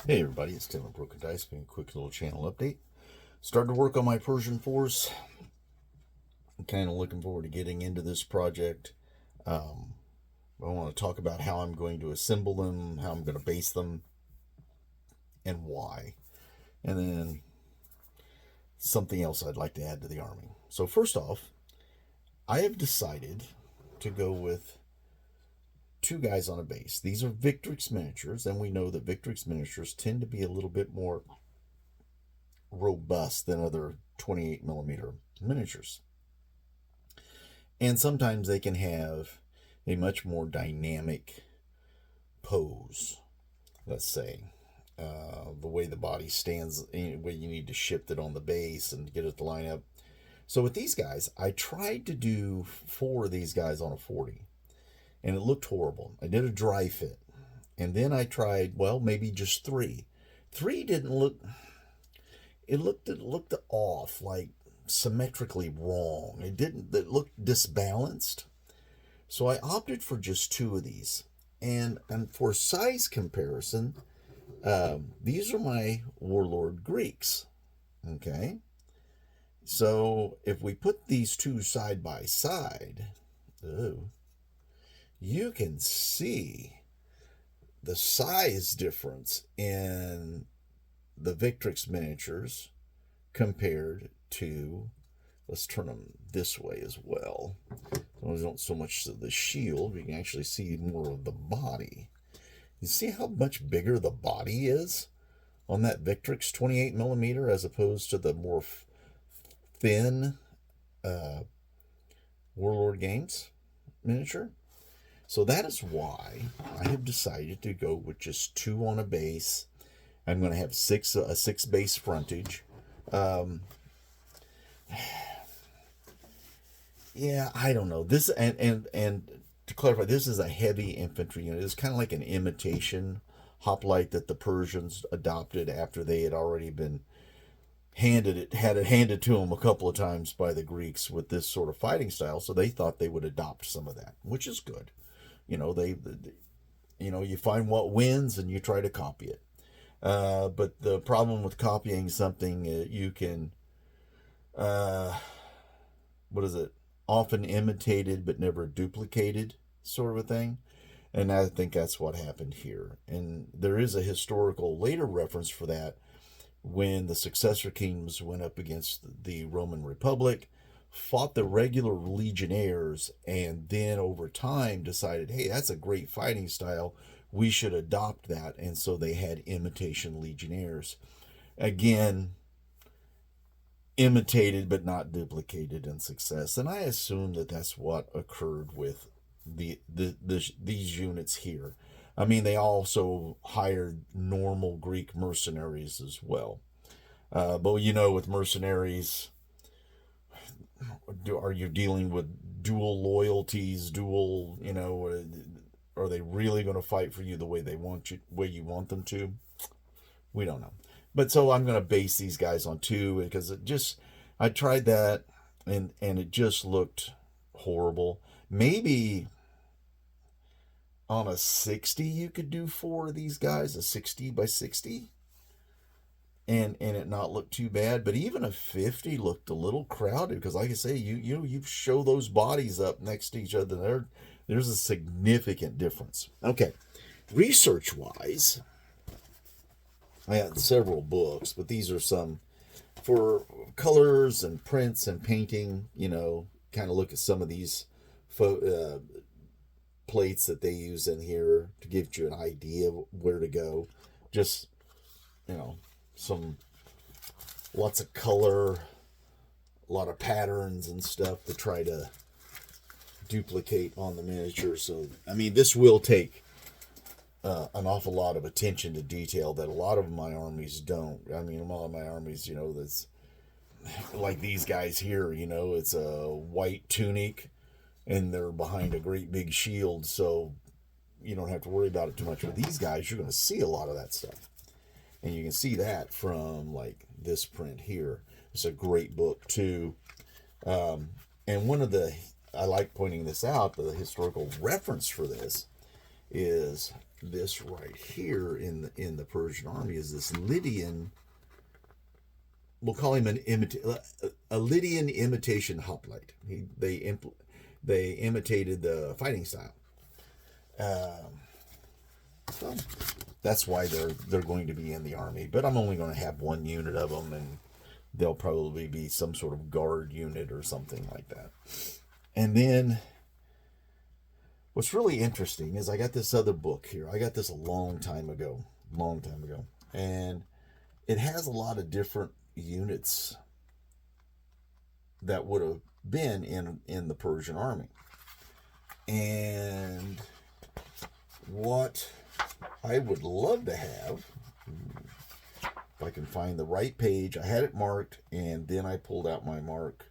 Hey everybody, it's Tim at Broken Dice. Being a quick little channel update. Started to work on my Persian force. I'm kind of looking forward to getting into this project. I want to talk about how I'm going to assemble them, how I'm going to base them, and why. And then something else I'd like to add to the army. So first off, I have decided to go with two guys on a base. These are Victrix miniatures, and we know that Victrix miniatures tend to be a little bit more robust than other 28 millimeter miniatures. And sometimes they can have a much more dynamic pose, let's say. The way the body stands, the way you need to shift it on the base and get it to line up. So with these guys, I tried to do 4 of these guys on a 40, and it looked horrible. I did a dry fit, and then I tried, well, maybe just 3. 3 didn't look. It looked off, like symmetrically wrong. It looked disbalanced. So I opted for just 2 of these. And for size comparison, these are my Warlord Greeks. Okay? So if we put these 2 side by side, you can see the size difference in the Victrix miniatures compared to, let's turn them this way as well. So we don't so much the shield, we can actually see more of the body. You see how much bigger the body is on that Victrix 28 millimeter as opposed to the more thin Warlord Games miniature? So that is why I have decided to go with just 2 on a base. I'm going to have a 6 base frontage. Yeah, I don't know. This and to clarify, this is a heavy infantry unit. It's kind of like an imitation hoplite that the Persians adopted after they had already been had it handed to them a couple of times by the Greeks with this sort of fighting style. So they thought they would adopt some of that, which is good. You know, you find what wins and you try to copy it. But the problem with copying something, you can, what is it? Often imitated but never duplicated, sort of a thing. And I think that's what happened here. And there is a historical later reference for that when the successor kingdoms went up against the Roman Republic, fought the regular legionnaires, and then over time decided, hey, that's a great fighting style. We should adopt that. And so they had imitation legionnaires. Again, imitated but not duplicated in success. And I assume that that's what occurred with these units here. I mean, they also hired normal Greek mercenaries as well. But with mercenaries, are you dealing with dual loyalties, are they really going to fight for you the way you want them to? We don't know. But so I'm going to base these guys on 2 because I tried that and it just looked horrible. Maybe on a 60 you could do 4 of these guys, a 60 by 60, and it not look too bad. But even a 50 looked a little crowded because, like I say, you show those bodies up next to each other, there's a significant difference. Okay, research wise, I had several books, but these are some for colors and prints and painting. Kind of look at some of these plates that they use in here to give you an idea of where to go. Just, some lots of color, a lot of patterns and stuff to try to duplicate on the miniature. So, I mean, this will take an awful lot of attention to detail that a lot of my armies don't. I mean, a lot of my armies, that's like these guys here, it's a white tunic and they're behind a great big shield, so you don't have to worry about it too much. With these guys, you're going to see a lot of that stuff. And you can see that from like this print here. It's a great book too. And I like pointing this out, the historical reference for this is this right here in the Persian army is this Lydian. We'll call him a Lydian imitation hoplite. They imitated the fighting style. So that's why they're going to be in the army. But I'm only going to have one unit of them, and they'll probably be some sort of guard unit or something like that. And then what's really interesting is I got this other book here. I got this a long time ago, and it has a lot of different units that would have been in the Persian army. And what I would love to have, if I can find the right page, I had it marked, and then I pulled out my mark.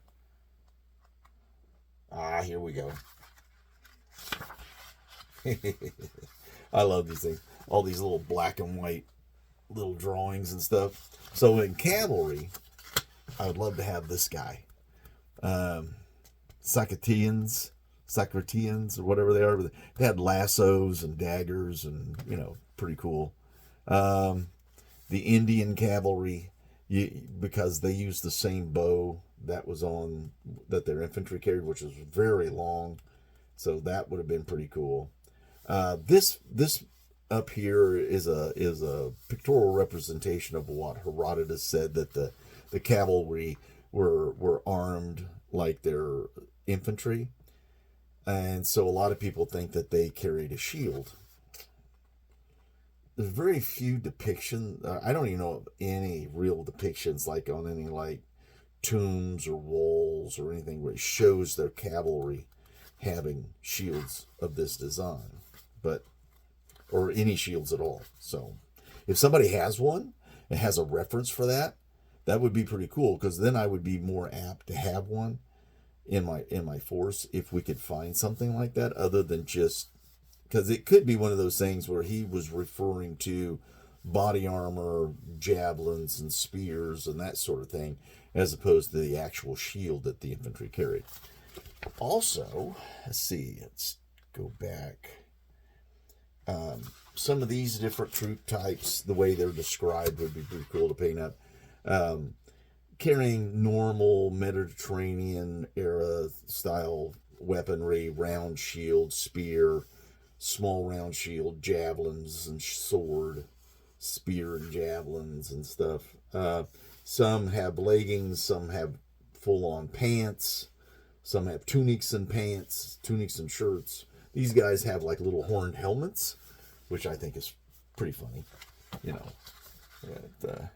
Here we go. I love these things. All these little black and white little drawings and stuff. So in cavalry, I would love to have this guy. Socratians, or whatever they are. They had lassos and daggers and, pretty cool. The Indian cavalry, because they used the same bow that their infantry carried, which was very long. So that would have been pretty cool. This up here is a pictorial representation of what Herodotus said, that the cavalry were armed like their infantry, and so a lot of people think that they carried a shield. There's very few depictions. I don't even know of any real depictions like on any like tombs or walls or anything where it shows their cavalry having shields of this design, or any shields at all. So if somebody has one and has a reference for that, that would be pretty cool, because then I would be more apt to have one in my force if we could find something like that, other than just because it could be one of those things where he was referring to body armor, javelins, and spears and that sort of thing, as opposed to the actual shield that the infantry carried. Also, let's go back. Some of these different troop types, the way they're described, would be pretty cool to paint up. Carrying normal Mediterranean era style weaponry, round shield, spear, small round shield, javelins and sword, spear and javelins and stuff. Some have leggings, some have full-on pants, some have tunics and shirts. These guys have like little horned helmets, which I think is pretty funny, But,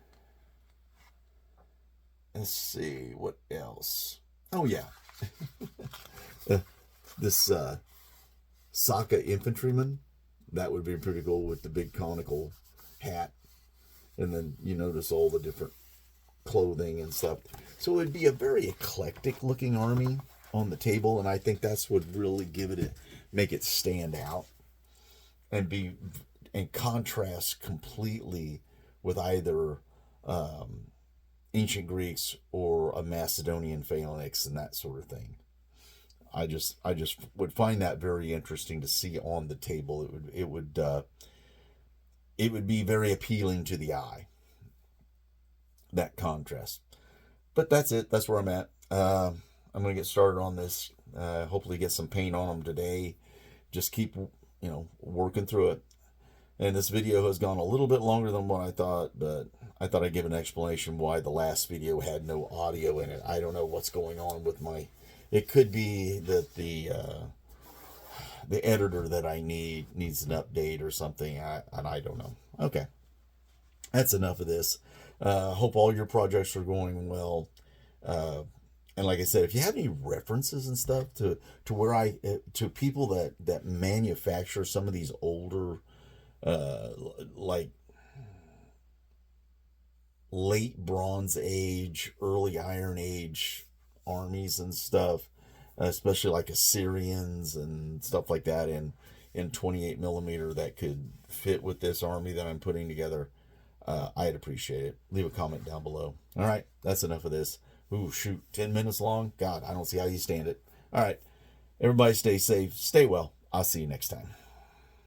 let's see, what else? Oh, yeah. This Saka infantryman, that would be pretty cool with the big conical hat. And then you notice all the different clothing and stuff. So it would be a very eclectic looking army on the table, and I think that's what really make it stand out and contrast completely with either ancient Greeks or a Macedonian phalanx and that sort of thing. I just would find that very interesting to see on the table. It would be very appealing to the eye, that contrast. But that's it. That's where I'm at. I'm going to get started on this. Hopefully get some paint on them today. Just keep, working through it. And this video has gone a little bit longer than what I thought, but I thought I'd give an explanation why the last video had no audio in it. I don't know what's going on with it could be that the editor that I needs an update or something, and I don't know. Okay. That's enough of this. Hope all your projects are going well. And like I said, if you have any references and stuff to where to people that manufacture some of these older, like late Bronze Age, early Iron Age armies and stuff, especially like Assyrians and stuff like that in 28 millimeter that could fit with this army that I'm putting together, I'd appreciate it. Leave a comment down below. All right, that's enough of this. Ooh, shoot, 10 minutes long? God, I don't see how you stand it. All right, everybody stay safe, stay well. I'll see you next time.